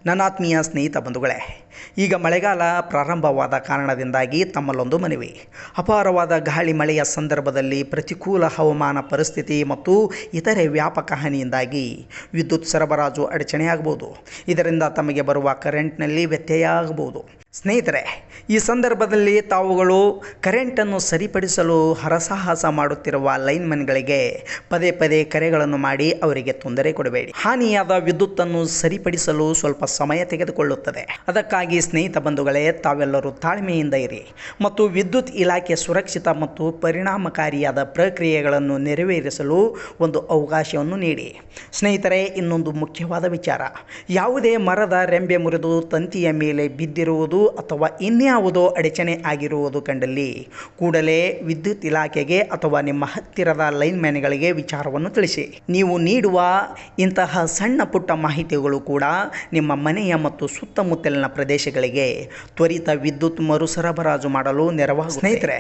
ನನ್ನಾತ್ಮೀಯ ಸ್ನೇಹಿತ ಬಂಧುಗಳೇ, ಈಗ ಮಳೆಗಾಲ ಪ್ರಾರಂಭವಾದ ಕಾರಣದಿಂದಾಗಿ ತಮ್ಮಲ್ಲೊಂದು ಮನವಿ. ಅಪಾರವಾದ ಗಾಳಿ ಮಳೆಯ ಸಂದರ್ಭದಲ್ಲಿ ಪ್ರತಿಕೂಲ ಹವಾಮಾನ ಪರಿಸ್ಥಿತಿ ಮತ್ತು ಇತರೆ ವ್ಯಾಪಕ ಹಾನಿಯಿಂದಾಗಿ ವಿದ್ಯುತ್ ಸರಬರಾಜು ಅಡಚಣೆಯಾಗಬಹುದು. ಇದರಿಂದ ತಮಗೆ ಬರುವ ಕರೆಂಟ್ನಲ್ಲಿ ವ್ಯತ್ಯಯ ಆಗಬಹುದು. ಸ್ನೇಹಿತರೆ, ಈ ಸಂದರ್ಭದಲ್ಲಿ ತಾವುಗಳು ಕರೆಂಟನ್ನು ಸರಿಪಡಿಸಲು ಹರಸಾಹಸ ಮಾಡುತ್ತಿರುವ ಲೈನ್ಮನ್ಗಳಿಗೆ ಪದೇ ಪದೇ ಕರೆಗಳನ್ನು ಮಾಡಿ ಅವರಿಗೆ ತೊಂದರೆ ಕೊಡಬೇಡಿ. ಹಾನಿಯಾದ ವಿದ್ಯುತ್ತನ್ನು ಸರಿಪಡಿಸಲು ಸ್ವಲ್ಪ ಸಮಯ ತೆಗೆದುಕೊಳ್ಳುತ್ತದೆ. ಅದಕ್ಕಾಗಿ ಸ್ನೇಹಿತ ಬಂಧುಗಳೇ, ತಾವೆಲ್ಲರೂ ತಾಳ್ಮೆಯಿಂದ ಇರಿ ಮತ್ತು ವಿದ್ಯುತ್ ಇಲಾಖೆ ಸುರಕ್ಷಿತ ಮತ್ತು ಪರಿಣಾಮಕಾರಿಯಾದ ಪ್ರಕ್ರಿಯೆಗಳನ್ನು ನೆರವೇರಿಸಲು ಒಂದು ಅವಕಾಶವನ್ನು ನೀಡಿ. ಸ್ನೇಹಿತರೆ, ಇನ್ನೊಂದು ಮುಖ್ಯವಾದ ವಿಚಾರ, ಯಾವುದೇ ಮರದ ರೆಂಬೆ ಮುರಿದು ತಂತಿಯ ಮೇಲೆ ಬಿದ್ದಿರುವುದು ಅಥವಾ ಇನ್ಯಾವುದೋ ಅಡಚಣೆ ಆಗಿರುವುದು ಕಂಡಲ್ಲಿ ಕೂಡಲೇ ವಿದ್ಯುತ್ ಇಲಾಖೆಗೆ ಅಥವಾ ನಿಮ್ಮ ಹತ್ತಿರದ ಲೈನ್ಮ್ಯಾನ್ಗಳಿಗೆ ವಿಚಾರವನ್ನು ತಿಳಿಸಿ. ನೀವು ನೀಡುವ ಇಂತಹ ಸಣ್ಣ ಪುಟ್ಟ ಮಾಹಿತಿಗಳು ಕೂಡ ನಿಮ್ಮ ಮನೆಯ ಮತ್ತು ಸುತ್ತಮುತ್ತಲಿನ ಪ್ರದೇಶಗಳಿಗೆ ತ್ವರಿತ ವಿದ್ಯುತ್ ಮರುಸರಬರಾಜು ಮಾಡಲು ನೆರವಾಗುತ್ತದೆ. ಸ್ನೇಹಿತರೆ,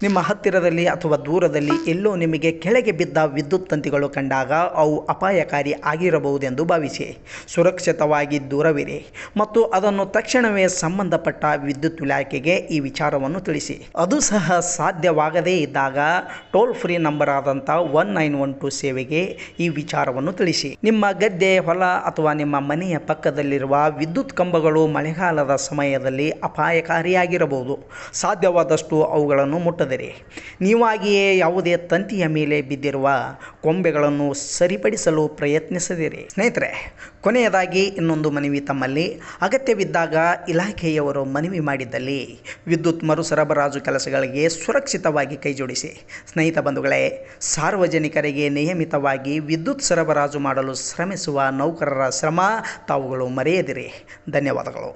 ನಿಮ್ಮ ಹತ್ತಿರದಲ್ಲಿ ಅಥವಾ ದೂರದಲ್ಲಿ ಎಲ್ಲೋ ನಿಮಗೆ ಕೆಳಗೆ ಬಿದ್ದ ವಿದ್ಯುತ್ ತಂತಿಗಳು ಕಂಡಾಗ ಅವು ಅಪಾಯಕಾರಿ ಆಗಿರಬಹುದೆಂದು ಭಾವಿಸಿ ಸುರಕ್ಷಿತವಾಗಿ ದೂರವಿರಿ ಮತ್ತು ಅದನ್ನು ತಕ್ಷಣವೇ ಸಂಬಂಧಪಟ್ಟ ವಿದ್ಯುತ್ ಇಲಾಖೆಗೆ ಈ ವಿಚಾರವನ್ನು ತಿಳಿಸಿ. ಅದು ಸಹ ಸಾಧ್ಯವಾಗದೇ ಇದ್ದಾಗ ಟೋಲ್ ಫ್ರೀ ನಂಬರ್ ಆದಂಥ 1912 ಸೇವೆಗೆ ಈ ವಿಚಾರವನ್ನು ತಿಳಿಸಿ. ನಿಮ್ಮ ಗದ್ದೆ, ಹೊಲ ಅಥವಾ ನಿಮ್ಮ ಮನೆಯ ಪಕ್ಕದಲ್ಲಿರುವ ವಿದ್ಯುತ್ ಕಂಬಗಳು ಮಳೆಗಾಲದ ಸಮಯದಲ್ಲಿ ಅಪಾಯಕಾರಿಯಾಗಿರಬಹುದು. ಸಾಧ್ಯವಾದಷ್ಟು ಅವುಗಳನ್ನು ಮುಟ್ಟದಿರಿ. ನೀವಾಗಿಯೇ ಯಾವುದೇ ತಂತಿಯ ಮೇಲೆ ಬಿದ್ದಿರುವ ಕೊಂಬೆಗಳನ್ನು ಸರಿಪಡಿಸಲು ಪ್ರಯತ್ನಿಸದಿರಿ. ಸ್ನೇಹಿತರೆ, ಕೊನೆಯದಾಗಿ ಇನ್ನೊಂದು ಮನವಿ ತಮ್ಮಲ್ಲಿ. ಅಗತ್ಯವಿದ್ದಾಗ ಇಲಾಖೆಯವರು ಮನವಿ ಮಾಡಿದ್ದಲ್ಲಿ ವಿದ್ಯುತ್ ಮರುಸರಬರಾಜು ಕೆಲಸಗಳಿಗೆ ಸುರಕ್ಷಿತವಾಗಿ ಕೈಜೋಡಿಸಿ. ಸ್ನೇಹಿತ ಬಂಧುಗಳೇ, ಸಾರ್ವಜನಿಕರಿಗೆ ನಿಯಮಿತವಾಗಿ ವಿದ್ಯುತ್ ಸರಬರಾಜು ಮಾಡಲು ಶ್ರಮಿಸುವ ನೌಕರರ ಶ್ರಮ ತಾವುಗಳು ಮರೆಯದಿರಿ. ಧನ್ಯವಾದಗಳು.